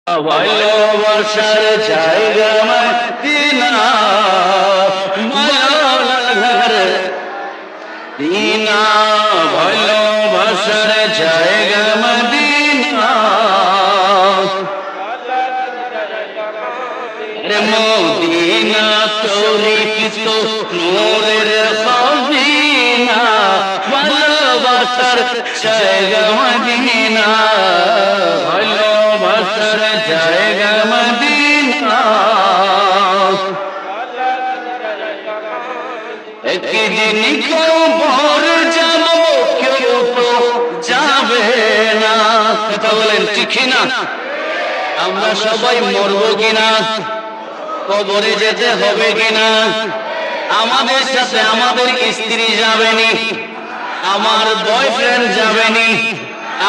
ভালোবাসার জায়গা মদিনা, মাওলার দিনা। ভালোবাসার জায়গা মদিনা, মদিনা তৌহিদ নূরের খাজিনা। ভালোবাসার জায়গা মদিনা, ভালোবাসার জায়গা মদিনা। একদিন কবর যাব, কেউ তো যাবে না। কথা বলেন ঠিক না? আমরা সবাই মরবো কিনা? কবরে যেতে হবে কিনা? আমাদের সাথে আমাদের স্ত্রী যাবেনি, আমার বয়ফ্রেন্ড যাবেনি,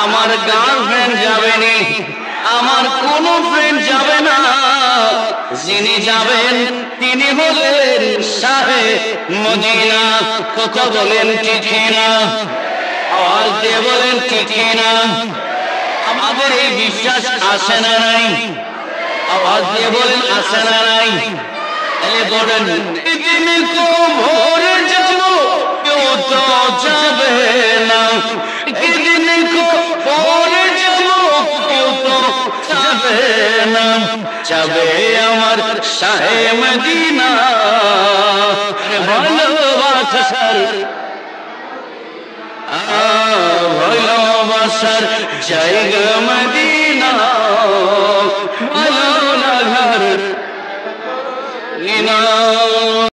আমার গার্লফ্রেন্ড যাবেনি, আমার কোন ফ্রেন্ড যাবে না। যিনি যাবেন তিনি হলেন শাহে মদিনা। কথা বলেন ঠিক না? আওয়াজ দিয়ে বলেন ঠিক না? আমাদের এই বিশ্বাস আসে না নাই? আওয়াজ দিয়ে বলেন আসে না নাই? তাহলে বলেন এদিন কবরে যাব, কেউ তো যাবে না। এদিন কবরে যাব, কেউ তো যাবে না। যাবে আমার শাহে মদিনা। ভালোবাসার ভালোবাসার জায়গা মদিনা।